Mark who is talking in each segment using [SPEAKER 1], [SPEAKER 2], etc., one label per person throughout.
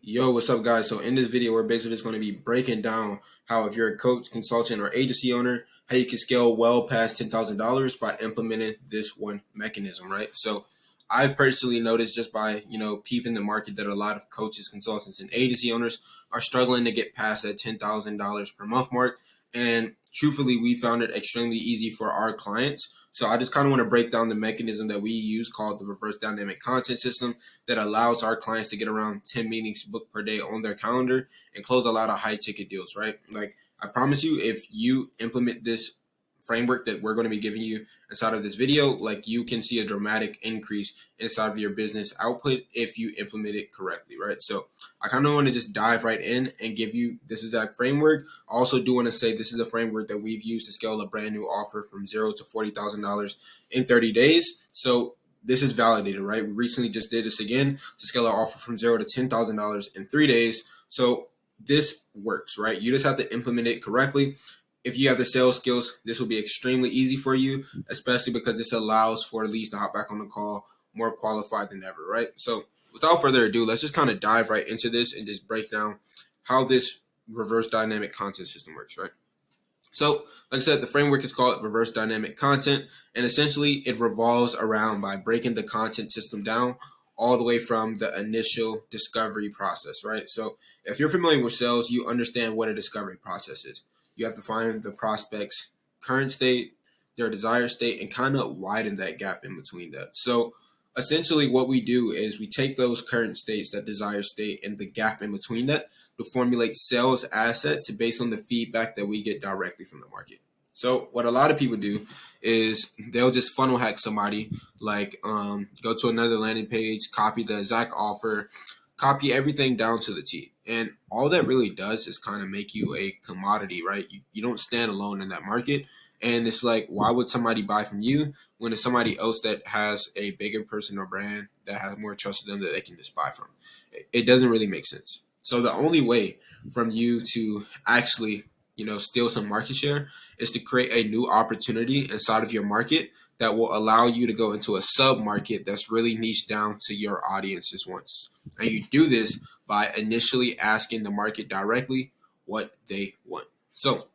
[SPEAKER 1] Yo, what's up, guys? So, in this video, we're basically just going to be breaking down how, if you're a coach, consultant, or agency owner, how you can scale well past $10,000 by implementing this one mechanism, right? So, I've personally noticed just by peeping the market that a lot of coaches, consultants, and agency owners are struggling to get past that $10,000 per month mark. And truthfully, we found it extremely easy for our clients. So, I just kind of want to break down the mechanism that we use called the reverse dynamic content system that allows our clients to get around 10 meetings booked per day on their calendar and close a lot of high ticket deals, right? Like, I promise you, if you implement this framework that we're going to be giving you inside of this video, like, you can see a dramatic increase inside of your business output if you implement it correctly, right? So I kind of want to just dive right in and give you this exact framework. I also do want to say this is a framework that we've used to scale a brand new offer from zero to $40,000 in 30 days. So this is validated, right? We recently just did this again to scale our offer from zero to $10,000 in 3 days. So this works, right? You just have to implement it correctly. If you have the sales skills, this will be extremely easy for you, especially because this allows for leads to hop back on the call more qualified than ever, right? So without further ado, let's just kind of dive right into this and just break down how this reverse dynamic content system works, right? So, like I said, the framework is called reverse dynamic content, and essentially it revolves around by breaking the content system down all the way from the initial discovery process, right? So, if you're familiar with sales, you understand what a discovery process is. You have to find the prospect's current state, their desired state, and kind of widen that gap in between that. So, essentially, what we do is we take those current states, that desired state, and the gap in between that to formulate sales assets based on the feedback that we get directly from the market. So what a lot of people do is they'll just funnel hack somebody, like go to another landing page, copy the exact offer, copy everything down to the T. And all that really does is kind of make you a commodity, right? You don't stand alone in that market. And it's like, why would somebody buy from you when it's somebody else that has a bigger personal brand that has more trust in them that they can just buy from? It doesn't really make sense. So the only way from you to actually, steal some market share is to create a new opportunity inside of your market that will allow you to go into a sub market that's really niche down to your audiences once. And you do this by initially asking the market directly what they want. So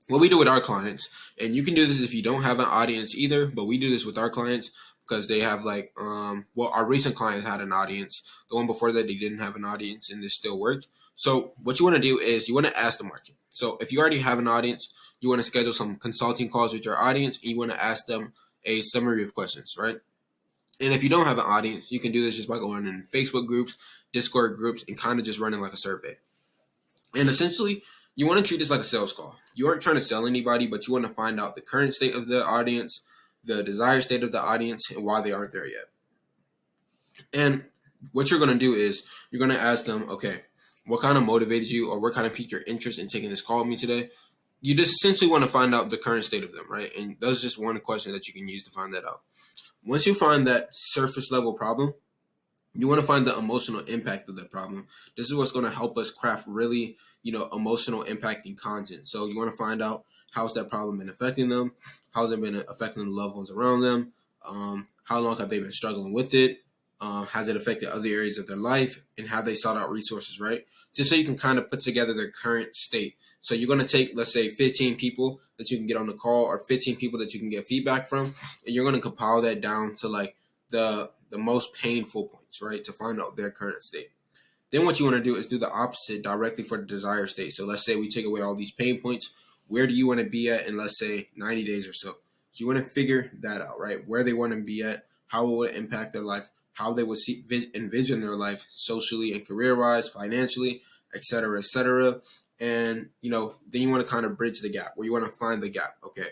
[SPEAKER 1] what we do with our clients, and you can do this if you don't have an audience either, but we do this with our clients because they have our recent clients had an audience. The one before that, they didn't have an audience, and this still worked. So what you want to do is you want to ask the market. So if you already have an audience, you want to schedule some consulting calls with your audience, and you want to ask them a summary of questions, right? And if you don't have an audience, you can do this just by going in Facebook groups, Discord groups, and kind of just running like a survey. And essentially, you want to treat this like a sales call. You aren't trying to sell anybody, but you want to find out the current state of the audience, the desired state of the audience, and why they aren't there yet. And what you're going to do is you're going to ask them, okay, what kind of motivated you, or what kind of piqued your interest in taking this call with me today? You just essentially want to find out the current state of them, right? And that's just one question that you can use to find that out. Once you find that surface level problem, you want to find the emotional impact of that problem. This is what's going to help us craft really, emotional impacting content. So you want to find out, how's that problem been affecting them? How's it been affecting the loved ones around them? How long have they been struggling with it? Has it affected other areas of their life? And have they sought out resources, right? Just so you can kind of put together their current state. So you're going to take, let's say, 15 people that you can get on the call, or 15 people that you can get feedback from, and you're going to compile that down to like the most painful points, right, to find out their current state. Then what you want to do is do the opposite directly for the desired state. So let's say we take away all these pain points. Where do you want to be at in, let's say, 90 days or so? So you want to figure that out, right? Where they want to be at, how it would impact their life, how they would envision their life socially and career-wise, financially, et cetera, et cetera. And, then you want to kind of bridge the gap, where you want to find the gap. Okay,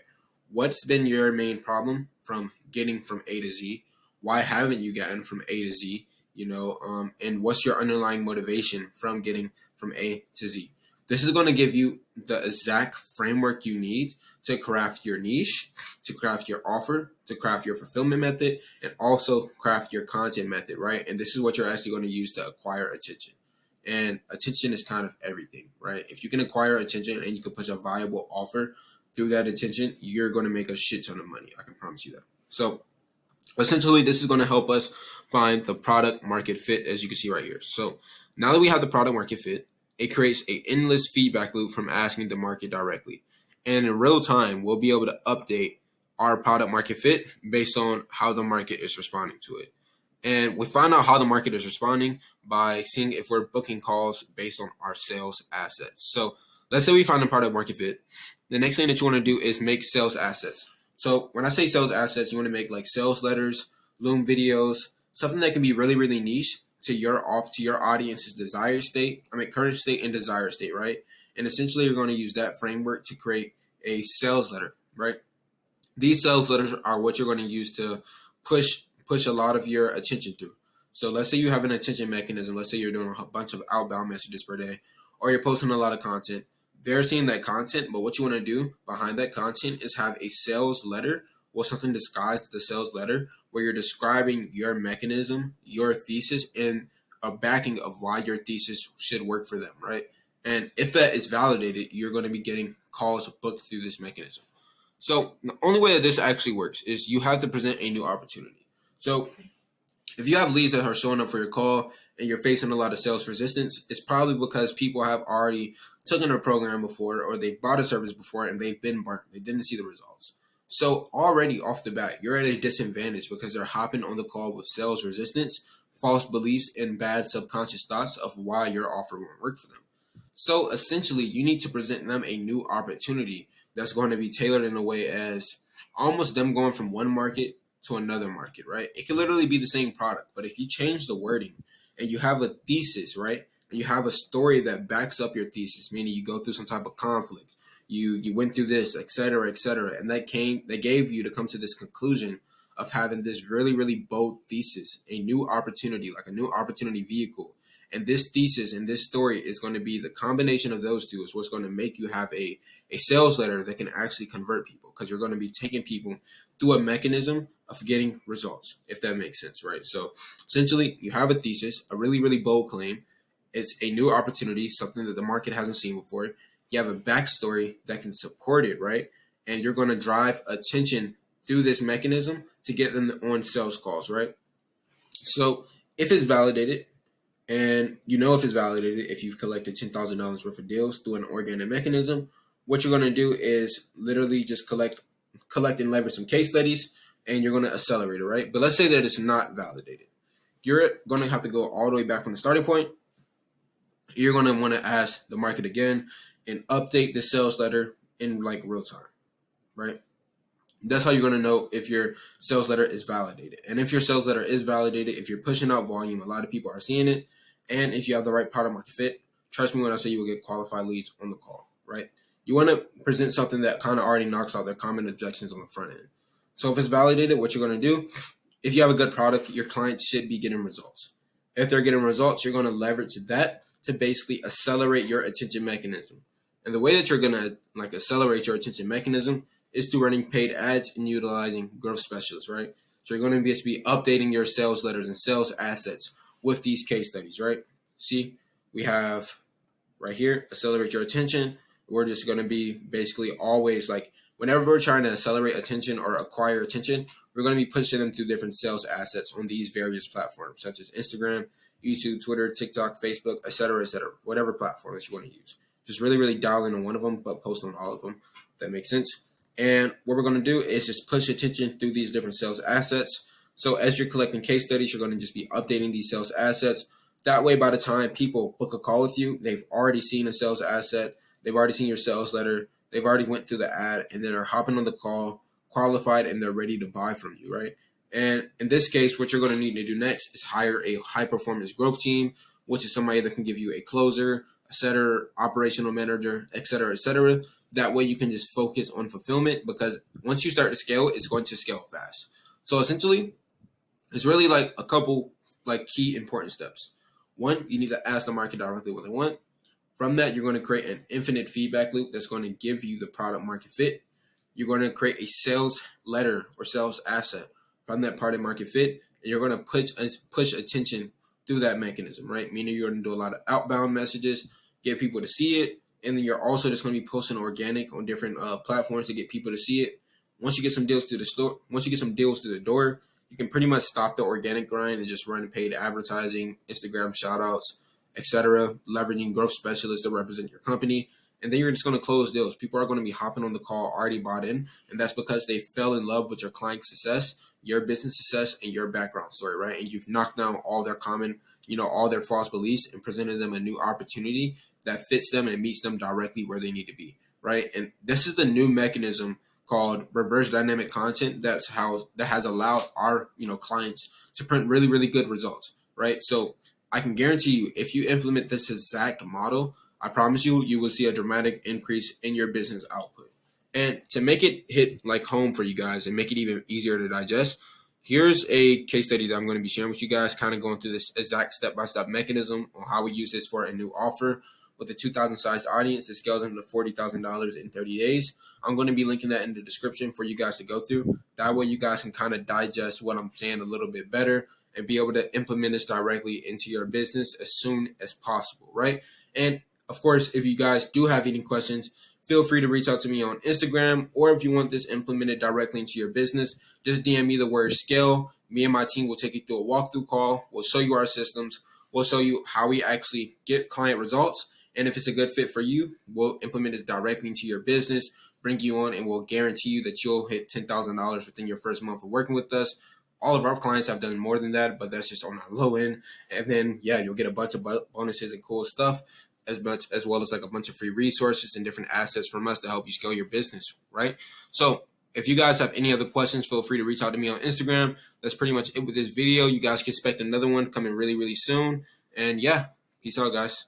[SPEAKER 1] what's been your main problem from getting from A to Z? Why haven't you gotten from A to Z? And what's your underlying motivation from getting from A to Z? This is going to give you the exact framework you need to craft your niche, to craft your offer, to craft your fulfillment method, and also craft your content method, right? And this is what you're actually going to use to acquire attention. And attention is kind of everything, right? If you can acquire attention and you can push a viable offer through that attention, you're going to make a shit ton of money. I can promise you that. So Essentially, this is going to help us find the product market fit, as you can see right here. So now that we have the product market fit, it creates an endless feedback loop from asking the market directly. And in real time, we'll be able to update our product market fit based on how the market is responding to it. And we find out how the market is responding by seeing if we're booking calls based on our sales assets. So let's say we find a product market fit. The next thing that you want to do is make sales assets. So when I say sales assets, you want to make like sales letters, Loom videos, something that can be really, really niche to your audience's desired state. Current state and desired state, right? And essentially, you're going to use that framework to create a sales letter, right? These sales letters are what you're going to use to push a lot of your attention through. So let's say you have an attention mechanism. Let's say you're doing a bunch of outbound messages per day, or you're posting a lot of content. They're seeing that content, but what you want to do behind that content is have a sales letter or something disguised as a sales letter where you're describing your mechanism, your thesis, and a backing of why your thesis should work for them, right? And if that is validated, you're going to be getting calls booked through this mechanism. So the only way that this actually works is you have to present a new opportunity. So if you have leads that are showing up for your call and you're facing a lot of sales resistance, it's probably because people have already taken a program before or they've bought a service before and they've been burnt. They didn't see the results. So already off the bat, you're at a disadvantage because they're hopping on the call with sales resistance, false beliefs, and bad subconscious thoughts of why your offer won't work for them. So essentially, you need to present them a new opportunity that's going to be tailored in a way as almost them going from one market to another market, right? It could literally be the same product, but if you change the wording and you have a thesis, right? And you have a story that backs up your thesis, meaning you go through some type of conflict, you went through this, et cetera, and that gave you to come to this conclusion of having this really, really bold thesis, a new opportunity, like a new opportunity vehicle. And this thesis and this story is going to be the combination of those two is what's going to make you have a sales letter that can actually convert people because you're going to be taking people through a mechanism of getting results, if that makes sense, right? So essentially, you have a thesis, a really, really bold claim. It's a new opportunity, something that the market hasn't seen before. You have a backstory that can support it, right? And you're going to drive attention through this mechanism to get them on sales calls, right? So if it's validated, and you know if it's validated, if you've collected $10,000 worth of deals through an organic mechanism, what you're going to do is literally just collect and leverage some case studies, and you're going to accelerate it, right? But let's say that it's not validated. You're going to have to go all the way back from the starting point. You're going to want to ask the market again and update the sales letter in like real time, right? That's how you're going to know if your sales letter is validated. And if your sales letter is validated, if you're pushing out volume, a lot of people are seeing it. And if you have the right product market fit, trust me when I say you will get qualified leads on the call, right? You want to present something that kind of already knocks out their common objections on the front end. So if it's validated, what you're going to do, if you have a good product, your clients should be getting results. If they're getting results, you're going to leverage that to basically accelerate your attention mechanism. And the way that you're going to like accelerate your attention mechanism is through running paid ads and utilizing growth specialists, right? So you're going to be updating your sales letters and sales assets with these case studies, right? See, we have right here, accelerate your attention. We're just going to be basically always like whenever we're trying to accelerate attention or acquire attention, we're going to be pushing them through different sales assets on these various platforms, such as Instagram, YouTube, Twitter, TikTok, Facebook, et cetera, whatever platform that you want to use. Just really, really dial in on one of them, but post on all of them. If that makes sense. And what we're going to do is just push attention through these different sales assets. So as you're collecting case studies, you're going to just be updating these sales assets. That way, by the time people book a call with you, they've already seen a sales asset. They've already seen your sales letter. They've already went through the ad and then are hopping on the call, qualified, and they're ready to buy from you, right? And in this case, what you're going to need to do next is hire a high-performance growth team, which is somebody that can give you a closer, a setter, operational manager, et cetera, et cetera. That way you can just focus on fulfillment because once you start to scale, it's going to scale fast. So essentially, it's really like a couple like key important steps. One, you need to ask the market directly what they want. From that, you're going to create an infinite feedback loop that's going to give you the product market fit. You're going to create a sales letter or sales asset from that product market fit, and you're going to push attention through that mechanism, right? Meaning you're going to do a lot of outbound messages, get people to see it, and then you're also just going to be posting organic on different platforms to get people to see it. Once you get some deals through the door, you can pretty much stop the organic grind and just run paid advertising, Instagram shout outs, etc., leveraging growth specialists to represent your company. And then you're just going to close deals. People are going to be hopping on the call already bought in. And that's because they fell in love with your client success, your business success, and your background story, right? And you've knocked down all their all their false beliefs and presented them a new opportunity that fits them and meets them directly where they need to be, right? And this is the new mechanism called reverse dynamic content that has allowed our clients to print really, really good results, right? So I can guarantee you, if you implement this exact model, I promise you will see a dramatic increase in your business output. And to make it hit like home for you guys and make it even easier to digest, here's a case study that I'm going to be sharing with you guys, kind of going through this exact step-by-step mechanism on how we use this for a new offer with a 2,000 size audience to scale them to $40,000 in 30 days. I'm going to be linking that in the description for you guys to go through. That way you guys can kind of digest what I'm saying a little bit better and be able to implement this directly into your business as soon as possible, right? And of course, if you guys do have any questions, feel free to reach out to me on Instagram, or if you want this implemented directly into your business, just DM me the word scale. Me and my team will take you through a walkthrough call. We'll show you our systems. We'll show you how we actually get client results. And if it's a good fit for you, we'll implement it directly into your business, bring you on, and we'll guarantee you that you'll hit $10,000 within your first month of working with us. All of our clients have done more than that, but that's just on our low end. And then, yeah, you'll get a bunch of bonuses and cool stuff, as well as like a bunch of free resources and different assets from us to help you scale your business, right? So if you guys have any other questions, feel free to reach out to me on Instagram. That's pretty much it with this video. You guys can expect another one coming really, really soon. And yeah, peace out, guys.